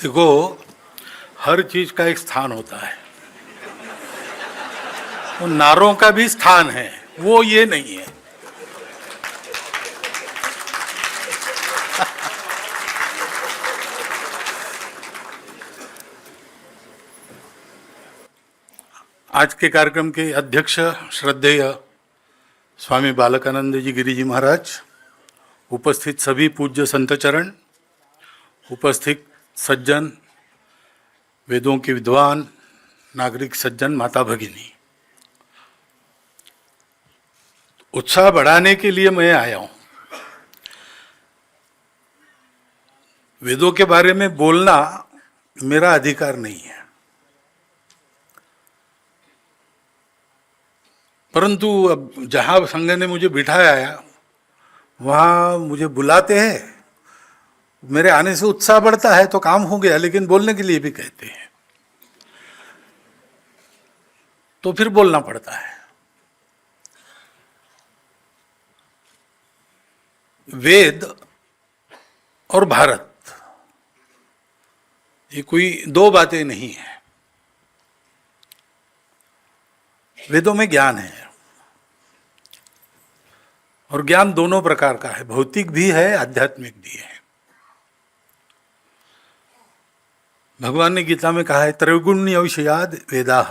देखो, हर चीज का एक स्थान होता है। वो नारों का भी स्थान है, वो ये नहीं है। आज के कार्यक्रम के अध्यक्ष श्रद्धेय स्वामी बालकानंद जी गिरी जी महाराज, उपस्थित सभी पूज्य संत चरण, उपस्थित सज्जन, वेदों के विद्वान, नागरिक सज्जन, माता भगिनी, उत्साह बढ़ाने के लिए मैं आया हूं। वेदों के बारे में बोलना मेरा अधिकार नहीं है, परंतु अब जहां संघ ने मुझे बिठाया है वहां मुझे बुलाते हैं, मेरे आने से उत्साह बढ़ता है तो काम हो गया, लेकिन बोलने के लिए भी कहते हैं तो फिर बोलना पड़ता है। वेद और भारत, ये कोई दो बातें नहीं है। वेदों में ज्ञान है, और ज्ञान दोनों प्रकार का है, भौतिक भी है, आध्यात्मिक भी है। भगवान ने गीता में कहा है, त्रैगुण्य विषयाद वेदा।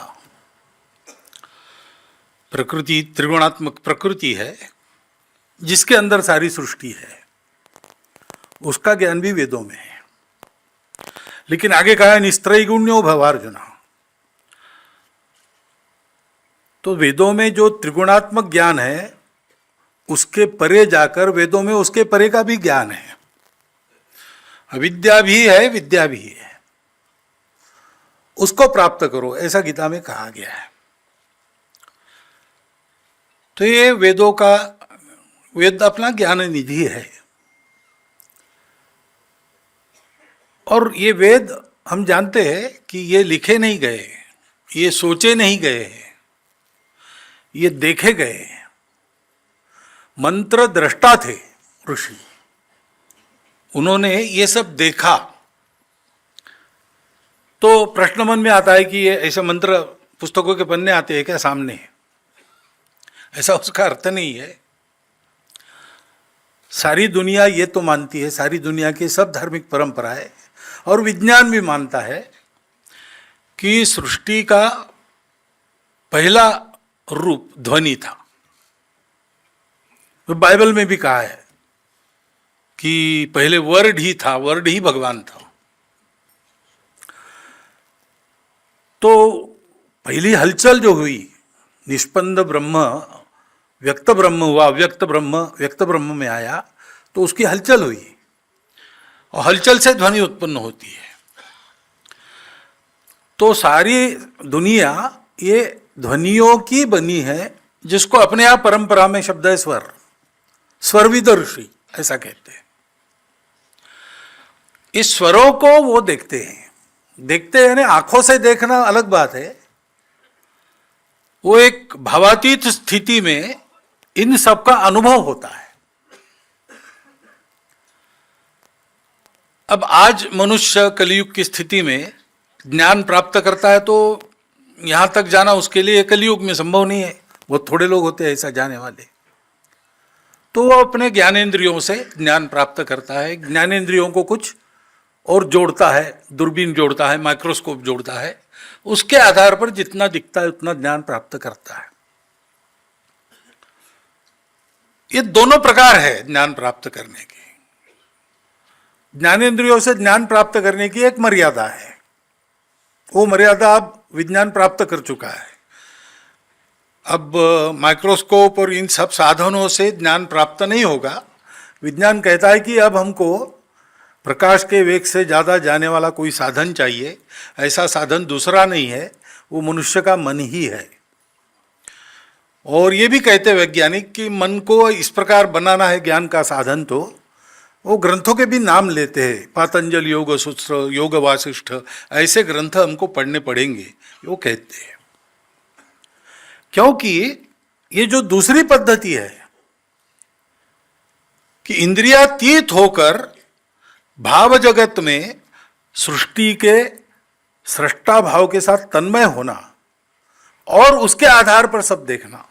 प्रकृति त्रिगुणात्मक प्रकृति है, जिसके अंदर सारी सृष्टि है, उसका ज्ञान भी वेदों में है। लेकिन आगे कहा है निस्त्रैगुण्यो भवार्जुना। तो वेदों में जो त्रिगुणात्मक ज्ञान है उसके परे जाकर वेदों में उसके परे का भी ज्ञान है। अविद्या भी है, विद्या भी है, उसको प्राप्त करो, ऐसा गीता में कहा गया है। तो ये वेदों का, वेद अपना ज्ञान निधि है। और ये वेद हम जानते हैं कि ये लिखे नहीं गए, ये सोचे नहीं गए, ये देखे गए। मंत्र दृष्टा थे ऋषि, उन्होंने ये सब देखा। तो प्रश्न मन में आता है कि ये ऐसे मंत्र पुस्तकों के पन्ने आते हैं क्या सामने? ऐसा उसका अर्थ नहीं है। सारी दुनिया ये तो मानती है, सारी दुनिया की सब धार्मिक परंपराएं और विज्ञान भी मानता है कि सृष्टि का पहला रूप ध्वनि था। तो बाइबल में भी कहा है कि पहले वर्ड ही था, वर्ड ही भगवान था। तो पहली हलचल जो हुई, निष्पन्द ब्रह्म व्यक्त ब्रह्म हुआ, व्यक्त ब्रह्म में आया, तो उसकी हलचल हुई, और हलचल से ध्वनि उत्पन्न होती है। तो सारी दुनिया ये ध्वनियों की बनी है, जिसको अपने आप परंपरा में शब्द है स्वर, स्वरविद ऋषि ऐसा कहते हैं। इस स्वरों को वो देखते हैं, देखते हैं ना, आंखों से देखना अलग बात है। वो एक भावातीत स्थिति में इन सब का अनुभव होता है। अब आज मनुष्य कलियुग की स्थिति में ज्ञान प्राप्त करता है, तो यहां तक जाना उसके लिए कलियुग में संभव नहीं है। बहुत थोड़े लोग होते हैं ऐसा जाने वाले। तो वो अपने ज्ञानेंद्रियों से ज्ञान प्राप्त करता है। ज्ञानेंद्रियों को कुछ और जोड़ता है, दूरबीन जोड़ता है, माइक्रोस्कोप जोड़ता है, उसके आधार पर जितना दिखता है उतना ज्ञान प्राप्त करता है। ये दोनों प्रकार है ज्ञान प्राप्त करने के। ज्ञानेंद्रियों से ज्ञान प्राप्त करने की एक मर्यादा है, वो मर्यादा अब विज्ञान प्राप्त कर चुका है। अब माइक्रोस्कोप और इन सब साधनों से ज्ञान प्राप्त नहीं होगा। विज्ञान कहता है कि अब हमको प्रकाश के वेग से ज़्यादा जाने वाला कोई साधन चाहिए। ऐसा साधन दूसरा नहीं है, वो मनुष्य का मन ही है। और ये भी कहते वैज्ञानिक कि मन को इस प्रकार बनाना है ज्ञान का साधन, तो वो ग्रंथों के भी नाम लेते हैं, पातंजल योग सूत्र, योग वासिष्ठ, ऐसे ग्रंथ हमको पढ़ने पड़ेंगे, वो कहते हैं। क्योंकि ये जो दूसरी पद्धति है कि इंद्रियातीत होकर भाव जगत में सृष्टि के सृष्टा भाव के साथ तन्मय होना और उसके आधार पर सब देखना।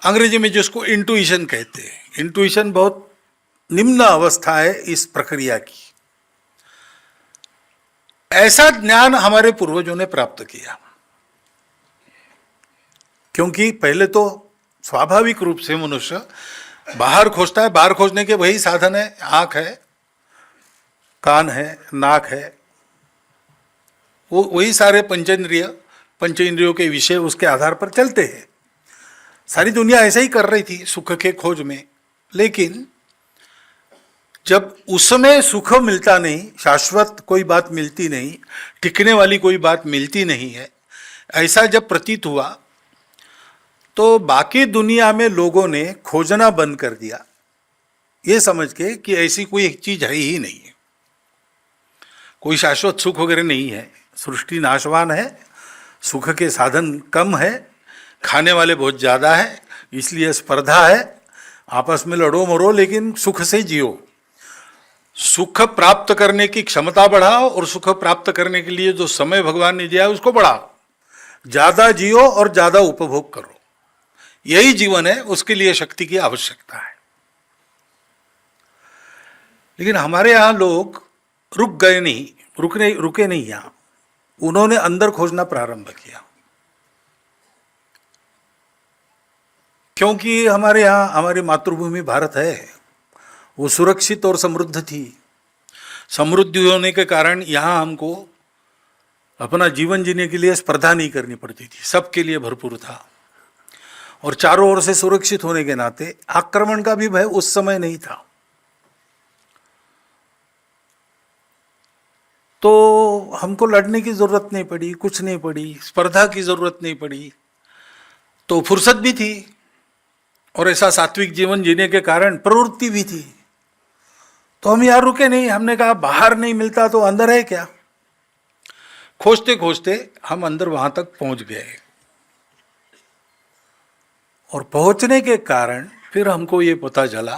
अंग्रेजी में जिसको इंट्यूशन कहते हैं, इंट्यूशन बहुत निम्न अवस्था है इस प्रक्रिया की। ऐसा ज्ञान हमारे पूर्वजों ने प्राप्त किया, क्योंकि पहले तो स्वाभाविक रूप से मनुष्य बाहर खोजता है, बाहर खोजने के वही साधन है, आंख है, कान है, नाक है, वो वही सारे पंच इंद्रियों के विषय उसके आधार पर चलते हैं। सारी दुनिया ऐसा ही कर रही थी सुख के खोज में। लेकिन जब उसमें सुख मिलता नहीं, शाश्वत कोई बात मिलती नहीं, टिकने वाली कोई बात मिलती नहीं है, ऐसा जब प्रतीत हुआ तो बाकी दुनिया में लोगों ने खोजना बंद कर दिया, ये समझ के कि ऐसी कोई एक चीज है ही नहीं है, कोई शाश्वत सुख वगैरह नहीं है, सृष्टि नाशवान है, सुख के साधन कम है, खाने वाले बहुत ज़्यादा है, इसलिए स्पर्धा है, आपस में लड़ो मरो लेकिन सुख से जियो, सुख प्राप्त करने की क्षमता बढ़ाओ और सुख प्राप्त करने के लिए जो समय भगवान ने दिया है उसको बढ़ाओ, ज़्यादा जियो और ज़्यादा उपभोग करो, यही जीवन है, उसके लिए शक्ति की आवश्यकता है। लेकिन हमारे यहाँ लोग रुक गए नहीं, रुके नहीं यहाँ, उन्होंने अंदर खोजना प्रारंभ किया। क्योंकि हमारे यहाँ हमारी मातृभूमि भारत है, वो सुरक्षित और समृद्ध थी। समृद्धि होने के कारण यहाँ हमको अपना जीवन जीने के लिए स्पर्धा नहीं करनी पड़ती थी, सबके लिए भरपूर था, और चारों ओर से सुरक्षित होने के नाते आक्रमण का भी भय उस समय नहीं था। तो हमको लड़ने की जरूरत नहीं पड़ी, कुछ नहीं पड़ी, स्पर्धा की जरूरत नहीं पड़ी, तो फुर्सत भी थी और ऐसा सात्विक जीवन जीने के कारण प्रवृत्ति भी थी। तो हम यार रुके नहीं, हमने कहा बाहर नहीं मिलता तो अंदर है क्या। खोजते खोजते हम अंदर वहां तक पहुंच गए, और पहुंचने के कारण फिर हमको ये पता चला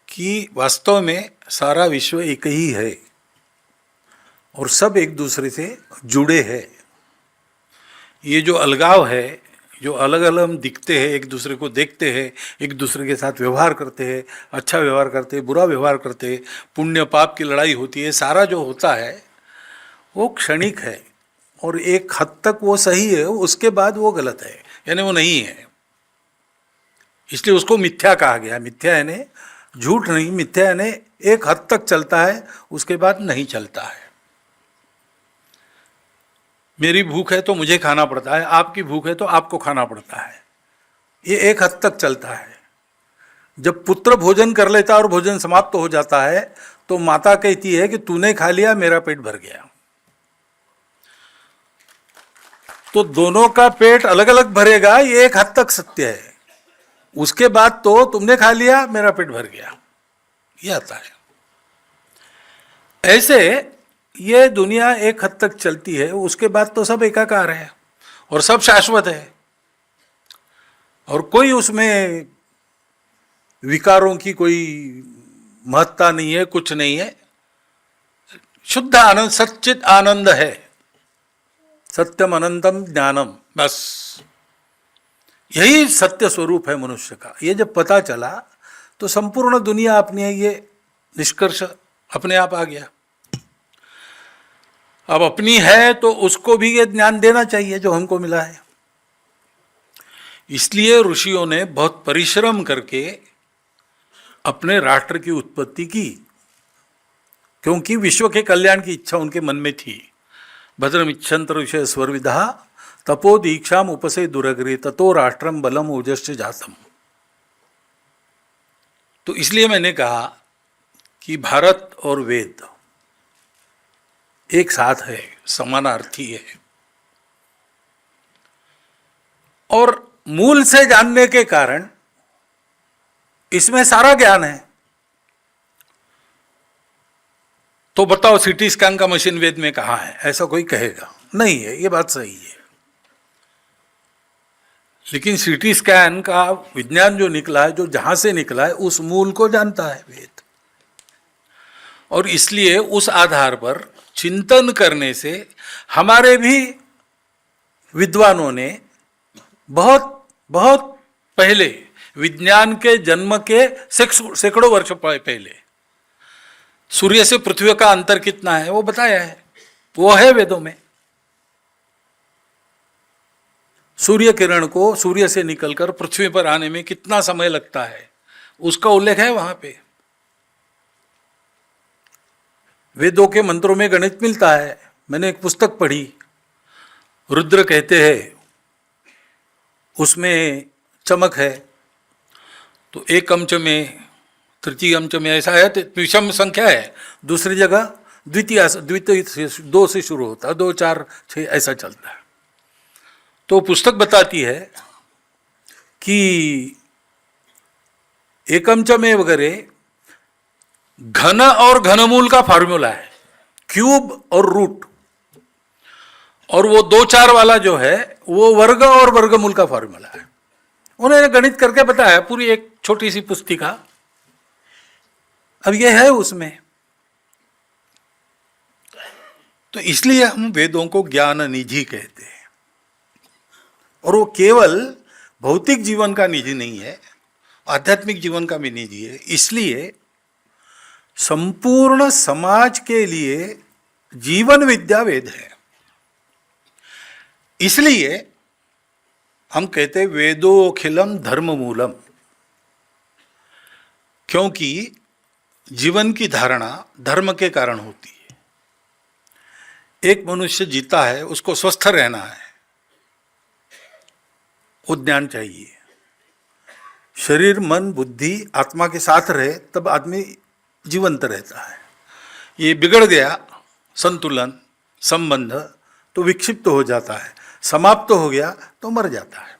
कि वास्तव में सारा विश्व एक ही है और सब एक दूसरे से जुड़े हैं। ये जो अलगाव है, जो अलग अलग हम दिखते हैं, एक दूसरे को देखते हैं, एक दूसरे के साथ व्यवहार करते हैं, अच्छा व्यवहार करते हैं, बुरा व्यवहार करते हैं, पुण्य पाप की लड़ाई होती है, सारा जो होता है वो क्षणिक है और एक हद तक वो सही है, उसके बाद वो गलत है, यानी वो नहीं है। इसलिए उसको मिथ्या कहा गया। मिथ्या यानी झूठ नहीं, मिथ्या यानी एक हद तक चलता है, उसके बाद नहीं चलता है। मेरी भूख है तो मुझे खाना पड़ता है, आपकी भूख है तो आपको खाना पड़ता है, ये एक हद तक चलता है। जब पुत्र भोजन कर लेता और भोजन समाप्त हो जाता है तो माता कहती है कि तूने खा लिया, मेरा पेट भर गया। तो दोनों का पेट अलग अलग भरेगा, ये एक हद तक सत्य है। उसके बाद तो तुमने खा लिया, मेरा पेट भर गया, ये आता है। ऐसे ये दुनिया एक हद तक चलती है, उसके बाद तो सब एकाकार है और सब शाश्वत है, और कोई उसमें विकारों की कोई महत्ता नहीं है, कुछ नहीं है। शुद्ध आनंद, सच्चित आनंद है, सत्यम अनंतम ज्ञानम, बस यही सत्य स्वरूप है मनुष्य का। ये जब पता चला तो संपूर्ण दुनिया अपनी है, ये निष्कर्ष अपने आप आ गया। अब अपनी है तो उसको भी ये ज्ञान देना चाहिए जो हमको मिला है। इसलिए ऋषियों ने बहुत परिश्रम करके अपने राष्ट्र की उत्पत्ति की, क्योंकि विश्व के कल्याण की इच्छा उनके मन में थी। भद्रम इच्छन्त्र विषय स्वर्विदा तपो दीक्षाम उपसे दुरग्रे ततो राष्ट्रम बलम ओजश्च जातम। तो इसलिए मैंने कहा कि भारत और वेद एक साथ है, समानार्थी है, और मूल से जानने के कारण इसमें सारा ज्ञान है। तो बताओ सीटी स्कैन का मशीन वेद में कहाँ है? ऐसा कोई कहेगा नहीं है, ये बात सही है। लेकिन सीटी स्कैन का विज्ञान जो निकला है, जो जहां से निकला है, उस मूल को जानता है वेद। और इसलिए उस आधार पर चिंतन करने से हमारे भी विद्वानों ने बहुत बहुत पहले, विज्ञान के जन्म के सैकड़ों वर्ष पहले, सूर्य से पृथ्वी का अंतर कितना है वो बताया है। वो है वेदों में। सूर्य किरण को सूर्य से निकलकर पृथ्वी पर आने में कितना समय लगता है उसका उल्लेख है वहां पे। वेदों के मंत्रों में गणित मिलता है। मैंने एक पुस्तक पढ़ी, रुद्र कहते हैं, उसमें चमक है तो एक अंश में, तृतीय अंश में ऐसा है, विषम संख्या है। दूसरी जगह द्वितीय से 2 से शुरू होता है, 2, 4, 6 ऐसा चलता है। तो पुस्तक बताती है कि एकम च में वगैरह घन और घनमूल का फॉर्मूला है, क्यूब और रूट, और वो 2, 4 वाला जो है वो वर्ग और वर्गमूल का फॉर्मूला है। उन्होंने गणित करके बताया, पूरी एक छोटी सी पुस्तिका। अब ये है उसमें। तो इसलिए हम वेदों को ज्ञान निधि कहते हैं। और वो केवल भौतिक जीवन का निधि नहीं है, आध्यात्मिक जीवन का भी निधि है। इसलिए संपूर्ण समाज के लिए जीवन विद्या वेद है। इसलिए हम कहते वेदोखिलम धर्म मूलम, क्योंकि जीवन की धारणा धर्म के कारण होती है। एक मनुष्य जीता है, उसको स्वस्थ रहना है, वो ज्ञान चाहिए। शरीर, मन, बुद्धि, आत्मा के साथ रहे तब आदमी जीवंत रहता है। ये बिगड़ गया संतुलन, संबंध, तो विक्षिप्त हो जाता है। समाप्त हो गया तो मर जाता है।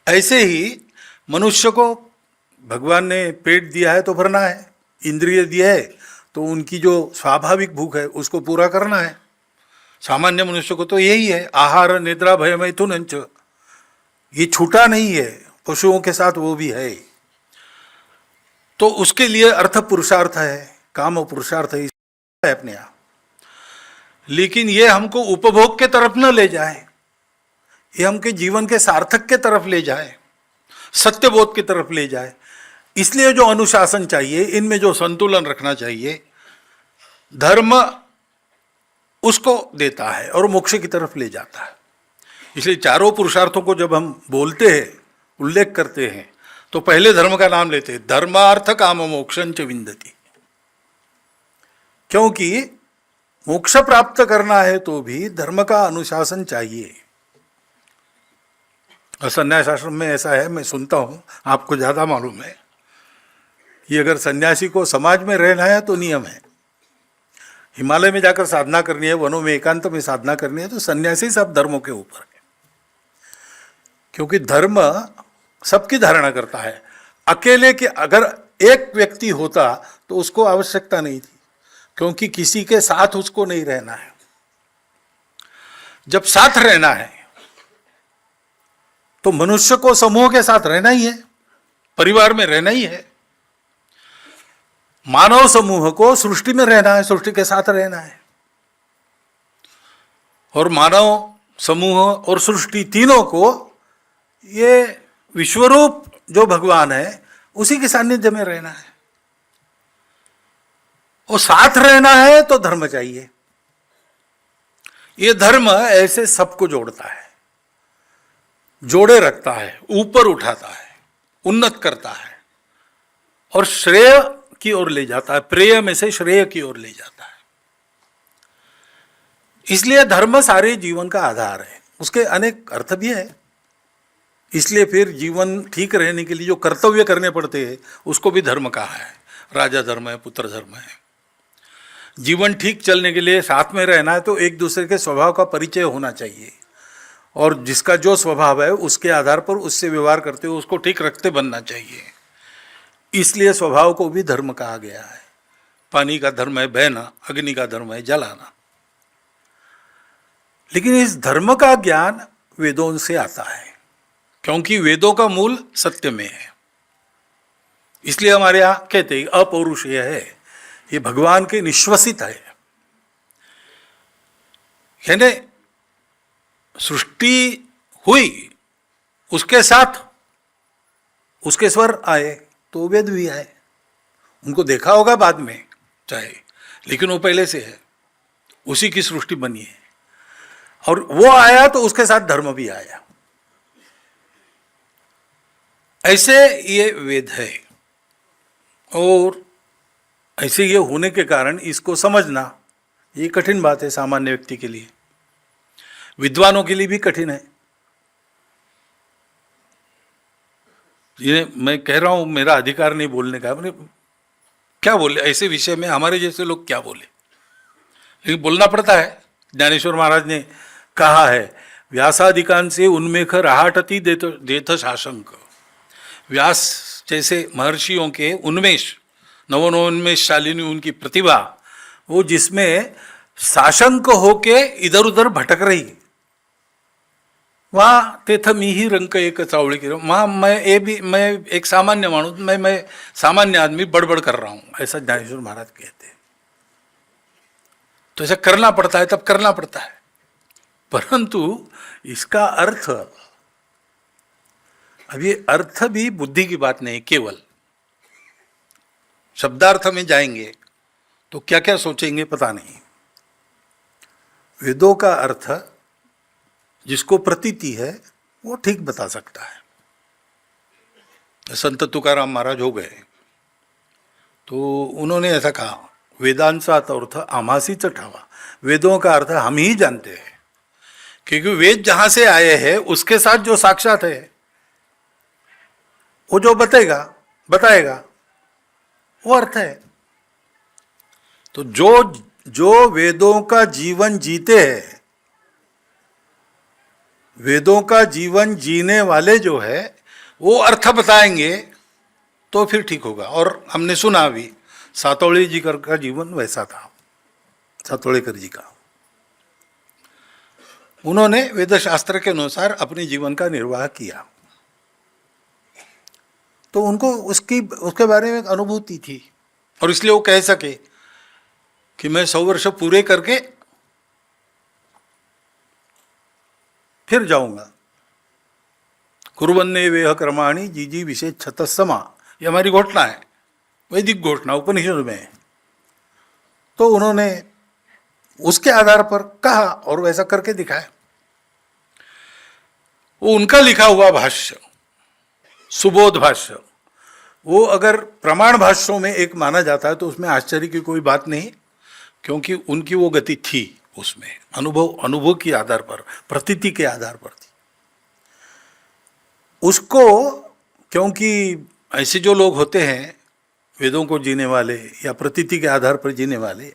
ऐसे ही मनुष्य को भगवान ने पेट दिया है तो भरना है, इंद्रिय दिया है तो उनकी जो स्वाभाविक भूख है उसको पूरा करना है। सामान्य मनुष्य को तो यही है, आहार निद्रा भय मैथुन, ये छूटा नहीं है, पशुओं के साथ वो भी है। तो उसके लिए अर्थ पुरुषार्थ है, काम और पुरुषार्थ है अपने आप। लेकिन ये हमको उपभोग के तरफ न ले जाए, ये हमके जीवन के सार्थक के तरफ ले जाए, सत्यबोध की तरफ ले जाए। इसलिए जो अनुशासन चाहिए, इनमें जो संतुलन रखना चाहिए, धर्म उसको देता है और मोक्ष की तरफ ले जाता है। इसलिए चारों पुरुषार्थों को जब हम बोलते हैं, उल्लेख करते हैं, तो पहले धर्म का नाम लेते हैं, धर्मार्थ काम मोक्षं च विन्दति। क्योंकि मोक्ष प्राप्त करना है तो भी धर्म का अनुशासन चाहिए। और संन्यास आश्रम में ऐसा है, मैं सुनता हूं, आपको ज्यादा मालूम है कि अगर सन्यासी को समाज में रहना है तो नियम है, हिमालय में जाकर साधना करनी है, वनों में एकांत में साधना करनी है, तो सन्यासी सब धर्मों के ऊपर है। क्योंकि धर्म सबकी धारणा करता है। अकेले के अगर एक व्यक्ति होता तो उसको आवश्यकता नहीं थी, क्योंकि किसी के साथ उसको नहीं रहना है। जब साथ रहना है तो मनुष्य को समूह के साथ रहना ही है, परिवार में रहना ही है। मानव समूह को सृष्टि में रहना है, सृष्टि के साथ रहना है। और मानव समूह और सृष्टि तीनों को ये विश्वरूप जो भगवान है उसी के सानिध्य में रहना है। और साथ रहना है तो धर्म चाहिए। ये धर्म ऐसे सबको जोड़ता है, जोड़े रखता है, ऊपर उठाता है, उन्नत करता है और श्रेय की ओर ले जाता है, प्रेय में से श्रेय की ओर ले जाता है। इसलिए धर्म सारे जीवन का आधार है। उसके अनेक अर्थ भी है। इसलिए फिर जीवन ठीक रहने के लिए जो कर्तव्य करने पड़ते हैं उसको भी धर्म कहा है। राजा धर्म है, पुत्र धर्म है। जीवन ठीक चलने के लिए साथ में रहना है तो एक दूसरे के स्वभाव का परिचय होना चाहिए, और जिसका जो स्वभाव है उसके आधार पर उससे व्यवहार करते हुए उसको ठीक रखते बनना चाहिए। इसलिए स्वभाव को भी धर्म कहा गया है। पानी का धर्म है बहना, अग्नि का धर्म है जलाना। लेकिन इस धर्म का ज्ञान वेदों से आता है, क्योंकि वेदों का मूल सत्य में है। इसलिए हमारे यहाँ कहते हैं अपौरुषेय है, ये भगवान के निश्वसित है। यानी सृष्टि हुई, उसके साथ उसके स्वर आए तो वेद भी आए। उनको देखा होगा बाद में चाहे, लेकिन वो पहले से है, उसी की सृष्टि बनी है। और वो आया तो उसके साथ धर्म भी आया। ऐसे ये वेद है, और ऐसे ये होने के कारण इसको समझना ये कठिन बात है सामान्य व्यक्ति के लिए, विद्वानों के लिए भी कठिन है। ये मैं कह रहा हूं, मेरा अधिकार नहीं बोलने का, मैंने क्या बोले ऐसे विषय में, हमारे जैसे लोग क्या बोले, लेकिन बोलना पड़ता है। ज्ञानेश्वर महाराज ने कहा है, व्यासादिकांसे उन्मेख रहाटति देथ शासंक। व्यास जैसे महर्षियों के उन्मेष, नवोन्मेष शालिनी उनकी प्रतिभा, वो जिसमें साशंक होके इधर उधर भटक रही, वहाँ तेथ मी ही रंक एक चावड़ी की, वहाँ मैं एक सामान्य मानूस, मैं सामान्य आदमी बड़बड़ कर रहा हूँ, ऐसा ज्ञानेश्वर महाराज कहते हैं। तो ऐसा करना पड़ता है, तब करना पड़ता है। परंतु इसका अर्थ, अब ये अर्थ भी बुद्धि की बात नहीं, केवल शब्दार्थ में जाएंगे तो क्या क्या सोचेंगे पता नहीं। वेदों का अर्थ जिसको प्रतीति है वो ठीक बता सकता है। संत तुकाराम महाराज हो गए तो उन्होंने ऐसा कहा, वेदांचा अर्थ आमासी ठावा। वेदों का अर्थ हम ही जानते हैं, क्योंकि वेद जहां से आए हैं उसके साथ जो साक्षात है वो जो बताएगा वो अर्थ है। तो जो वेदों का जीवन जीते हैं, वेदों का जीवन जीने वाले जो है वो अर्थ बताएंगे तो फिर ठीक होगा। और हमने सुना भी, सातोळे जी का जीवन वैसा था, सातोळेकर जी का। उन्होंने वेद शास्त्र के अनुसार अपने जीवन का निर्वाह किया, तो उनको उसके बारे में एक अनुभूति थी, और इसलिए वो कह सके कि मैं 100 वर्ष पूरे करके फिर जाऊंगा। कुर्वन्ने वेह कर्माणि जीजी विशेष छतसमा, ये हमारी घोषणा है, वैदिक घोषणा उपनिषद में है। तो उन्होंने उसके आधार पर कहा और वैसा करके दिखाया। वो उनका लिखा हुआ भाष्य, सुबोध भाष्य, वो अगर प्रमाण भाष्यों में एक माना जाता है तो उसमें आश्चर्य की कोई बात नहीं, क्योंकि उनकी वो गति थी, उसमें अनुभव के आधार पर, प्रतीति के आधार पर थी। उसको, क्योंकि ऐसे जो लोग होते हैं वेदों को जीने वाले या प्रतीति के आधार पर जीने वाले,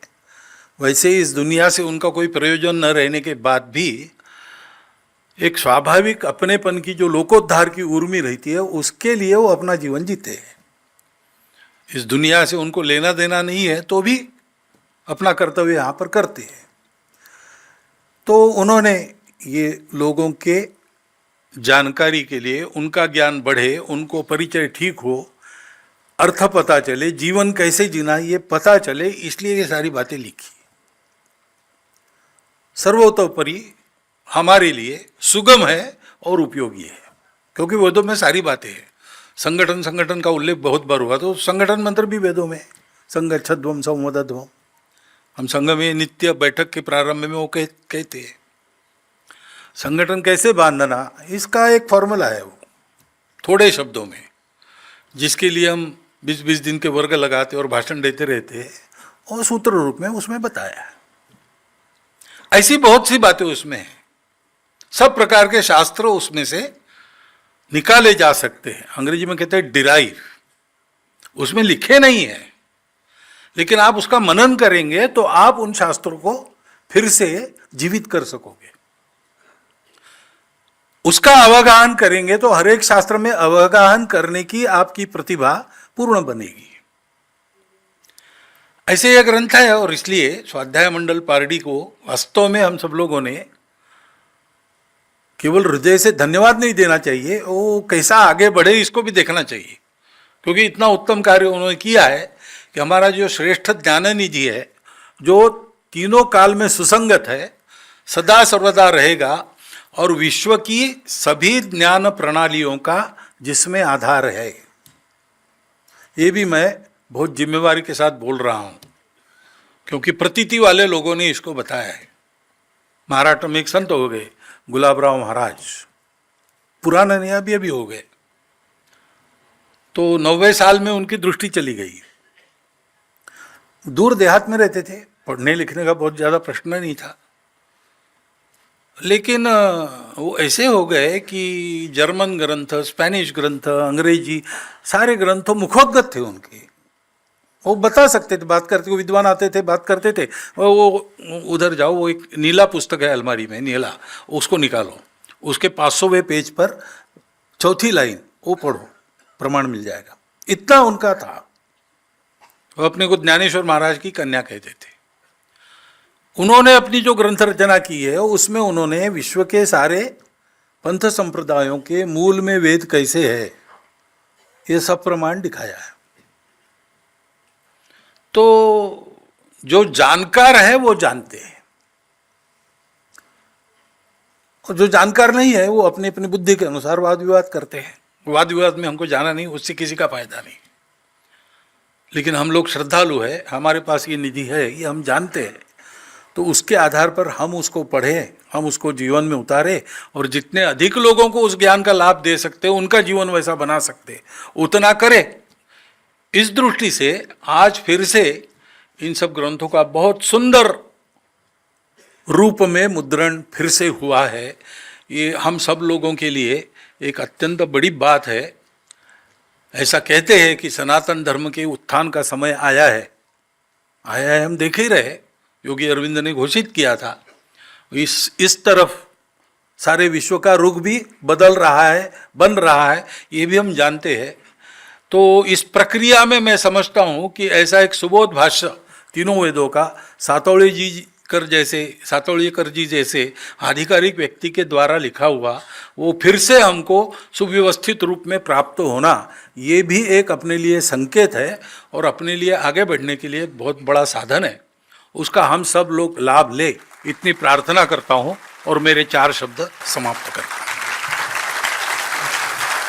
वैसे इस दुनिया से उनका कोई प्रयोजन न रहने के बाद भी एक स्वाभाविक अपनेपन की जो लोकोद्धार की उर्मी रहती है, उसके लिए वो अपना जीवन जीते हैं। इस दुनिया से उनको लेना देना नहीं है तो भी अपना कर्तव्य यहाँ पर करते हैं। तो उन्होंने ये लोगों के जानकारी के लिए, उनका ज्ञान बढ़े, उनको परिचय ठीक हो, अर्थ पता चले, जीवन कैसे जीना ये पता चले, इसलिए ये सारी बातें लिखी। सर्वतोपरि हमारे लिए सुगम है और उपयोगी है, क्योंकि वेदों में सारी बातें हैं। संगठन का उल्लेख बहुत बार हुआ, तो संगठन मंत्र भी वेदों में, संगच्छध्वम संवदध्वम। हम संघ में नित्य बैठक के प्रारंभ में वो कहते हैं संगठन कैसे बांधना, इसका एक फॉर्मूला है, वो थोड़े शब्दों में, जिसके लिए हम 20-20 दिन के वर्ग लगाते और भाषण देते रहते हैं, और सूत्र रूप में उसमें बताया है। ऐसी बहुत सी बातें उसमें हैं, सब प्रकार के शास्त्र उसमें से निकाले जा सकते हैं। अंग्रेजी में कहते हैं डिराइव, उसमें लिखे नहीं है, लेकिन आप उसका मनन करेंगे तो आप उन शास्त्रों को फिर से जीवित कर सकोगे। उसका अवगाहन करेंगे तो हर एक शास्त्र में अवगाहन करने की आपकी प्रतिभा पूर्ण बनेगी। ऐसे यह ग्रंथ है, और इसलिए स्वाध्याय मंडल पारडी को वास्तव में हम सब लोगों ने केवल हृदय से धन्यवाद नहीं देना चाहिए, वो कैसा आगे बढ़े इसको भी देखना चाहिए। क्योंकि इतना उत्तम कार्य उन्होंने किया है कि हमारा जो श्रेष्ठ ज्ञाननिधि है, जो तीनों काल में सुसंगत है, सदा सर्वदा रहेगा और विश्व की सभी ज्ञान प्रणालियों का जिसमें आधार है। ये भी मैं बहुत जिम्मेवारी के साथ बोल रहा हूँ, क्योंकि प्रतीति वाले लोगों ने इसको बताया है। महाराष्ट्र में एक संत हो गए गुलाबराव महाराज, पुराना नहीं अभी हो गए, तो 90 साल में उनकी दृष्टि चली गई। दूर देहात में रहते थे, पढ़ने लिखने का बहुत ज़्यादा प्रश्न नहीं था, लेकिन वो ऐसे हो गए कि जर्मन ग्रंथ, स्पेनिश ग्रंथ, अंग्रेजी सारे ग्रंथों मुखोद्गत थे उनके। वो बता सकते थे, बात करते, विद्वान आते थे, बात करते थे। वो उधर जाओ, वो एक नीला पुस्तक है अलमारी में, नीला, उसको निकालो, उसके 500वें पेज पर चौथी लाइन वो पढ़ो, प्रमाण मिल जाएगा। इतना उनका था। वो अपने को ज्ञानेश्वर महाराज की कन्या कहते थे। उन्होंने अपनी जो ग्रंथ रचना की है उसमें उन्होंने विश्व के सारे पंथ संप्रदायों के मूल में वेद कैसे है ये सब प्रमाण दिखाया है। तो जो जानकार है वो जानते हैं, और जो जानकार नहीं है वो अपनी अपनी बुद्धि के अनुसार वाद विवाद करते हैं। वाद विवाद में हमको जाना नहीं, उससे किसी का फायदा नहीं। लेकिन हम लोग श्रद्धालु है, हमारे पास ये निधि है, ये हम जानते हैं, तो उसके आधार पर हम उसको पढ़ें, हम उसको जीवन में उतारें, और जितने अधिक लोगों को उस ज्ञान का लाभ दे सकते हैं, उनका जीवन वैसा बना सकते हैं, उतना करें। इस दृष्टि से आज फिर से इन सब ग्रंथों का बहुत सुंदर रूप में मुद्रण फिर से हुआ है। ये हम सब लोगों के लिए एक अत्यंत बड़ी बात है। ऐसा कहते हैं कि सनातन धर्म के उत्थान का समय आया है, हम देख ही रहे। योगी अरविंद ने घोषित किया था। इस तरफ सारे विश्व का रुख भी बदल रहा है, बन रहा है, ये भी हम जानते हैं। तो इस प्रक्रिया में मैं समझता हूँ कि ऐसा एक सुबोध भाष्य तीनों वेदों का सातोळीकर जी जैसे आधिकारिक व्यक्ति के द्वारा लिखा हुआ, वो फिर से हमको सुव्यवस्थित रूप में प्राप्त होना, ये भी एक अपने लिए संकेत है और अपने लिए आगे बढ़ने के लिए बहुत बड़ा साधन है। उसका हम सब लोग लाभ ले, इतनी प्रार्थना करता हूँ और मेरे 4 शब्द समाप्त करता हूँ।